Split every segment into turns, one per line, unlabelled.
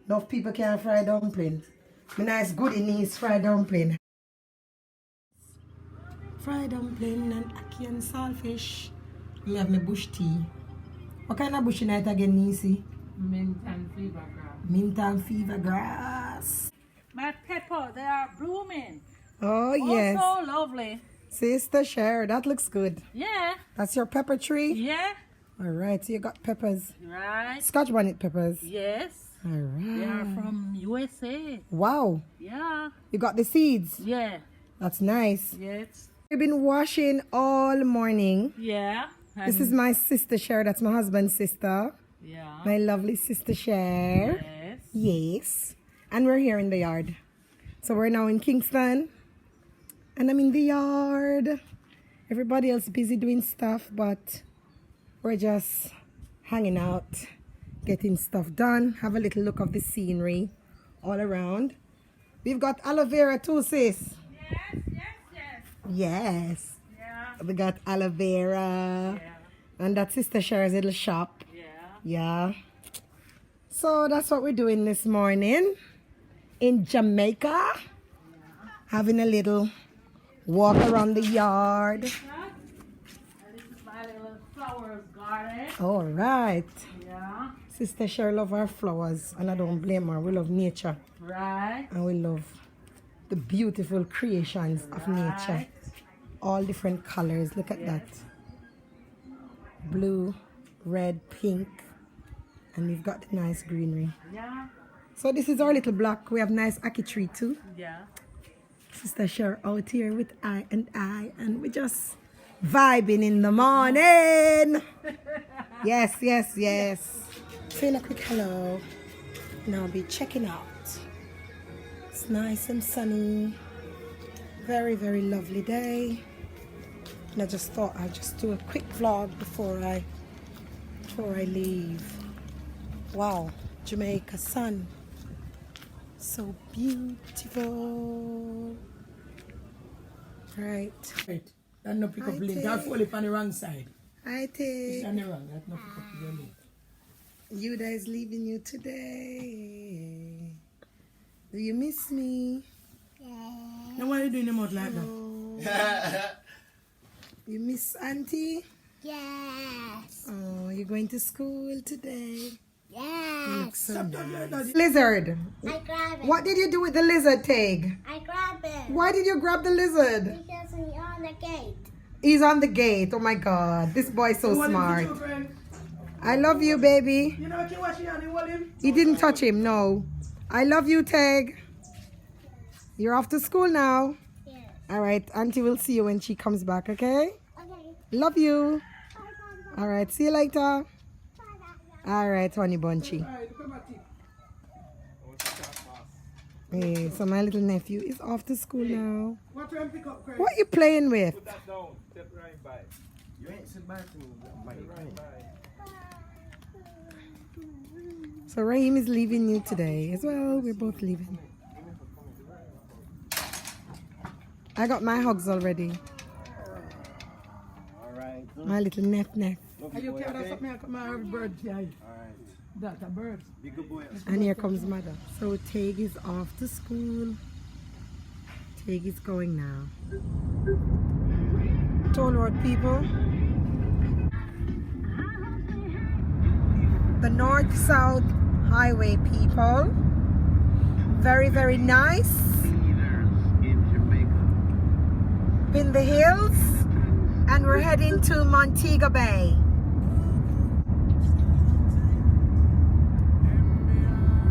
Enough people can fry dumpling. My nice goody knees fried dumpling. Fried dumpling and ackee and saltfish. Me have my bush tea. What kind of bush night again, Nisi?
Mint and fever grass.
Mint and fever grass.
My pepper, they are blooming.
Oh, yes.
Oh, so lovely.
Sister Cher, that looks good.
Yeah.
That's your pepper tree?
Yeah.
All right, so you got peppers.
Right.
Scotch bonnet peppers.
Yes.
All right.
They are from USA.
Wow.
Yeah.
You got the seeds?
Yeah.
That's nice.
Yes.
We've been washing all morning.
Yeah.
This is my sister Cher. That's my husband's sister.
Yeah.
My lovely sister Cher.
Yes.
Yes. And we're here in the yard. So we're now in Kingston. And I'm in the yard. Everybody else busy doing stuff, but we're just hanging out, getting stuff done. Have a little look of the scenery all around. We've got aloe vera too, sis.
Yes, yes, yes.
Yes.
Yeah.
We got aloe vera.
Yeah.
And that's Sister Cher's little shop.
Yeah.
Yeah. So that's what we're doing this morning in Jamaica.
Yeah.
Having a little walk around the yard.
And this is my little flowers garden.
All right.
Yeah.
Sister Cher love our flowers, and I don't blame her. We love nature,
Right.
and we love the beautiful creations of nature.
Right.
All different colors. Look at that. Blue, red, pink, and we've got the nice greenery.
Yeah.
So this is our little block. We have nice ackee tree too.
Yeah.
Sister Cher out here with I, and we just vibing in the morning. Yes, yes, yes. Saying a quick hello. Now I'll be checking out. It's nice and sunny. Very, very lovely day. And I just thought I'd just do a quick vlog before I leave. Wow, Jamaica sun. So beautiful. Right.
Right. That no pick up
I
link. That fall on the wrong side.
I
It's
take
on the wrong. That no pick up the link.
Yuda is leaving you today. Do you miss me?
Now why are you doing them out like that?
Oh. You miss Auntie?
Yes.
Oh, you're going to school today. You look
Yes.
so
Stop doing
nice.
that.
Lizard.
I grab it.
What did you do with the lizard, Tag?
I grab it.
Why did you grab the lizard?
Because he's on the gate.
He's on the gate. Oh my God. This boy's so
You want him to
smart.
do, friend?
I love you, baby.
You know what you watching on? You want him?
He didn't touch him, no. I love you, Tag. You're off to school now.
Yes.
All right. Auntie will see you when she comes back, okay?
Okay.
Love you.
Bye, bye,
All right. See you later.
bye, bye, bye.
All right, honey bunchy.
Alright, come at it.
Hey, so my little nephew is off to school now.
What time pick up, Craig?
What you playing with?
Put that down. Step right by. You ain't sit back to me. Right by.
So Raheem is leaving you today as well. We're both leaving. I got my hugs already.
Alright.
My little nef.
Are you care of something? I come out of bird here.
Alright.
That a bird.
Be good boy.
And here comes mother. So Tag is off to school. Tag is going now. Toll Road people. The North-South Highway people. Very, very nice. In the hills. And we're heading to Montego Bay.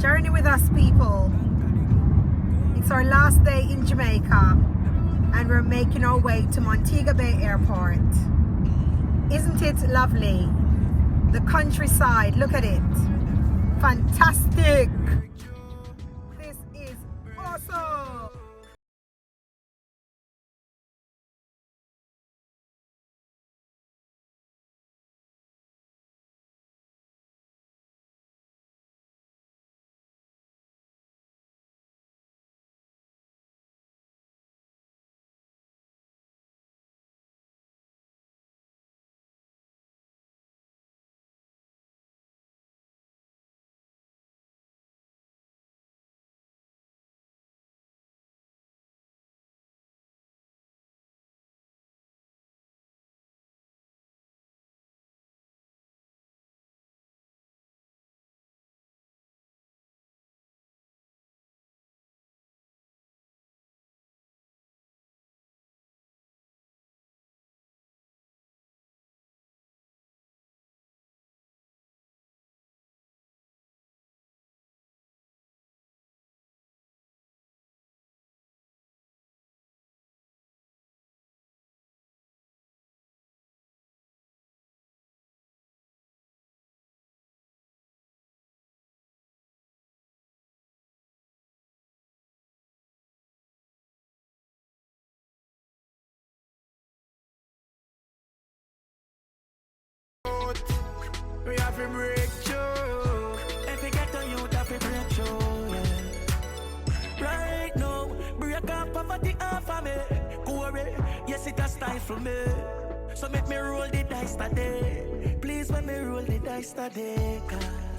Journey with us, people. It's our last day in Jamaica. And we're making our way to Montego Bay Airport. Isn't it lovely? The countryside, look at it. Fantastic. This is awesome.
have to break through. If you get to youth, have to break through, yeah. Right now, break up poverty off of me. Corey, yes, it has time for me. So make me roll the dice today. Please, let me roll the dice today, God.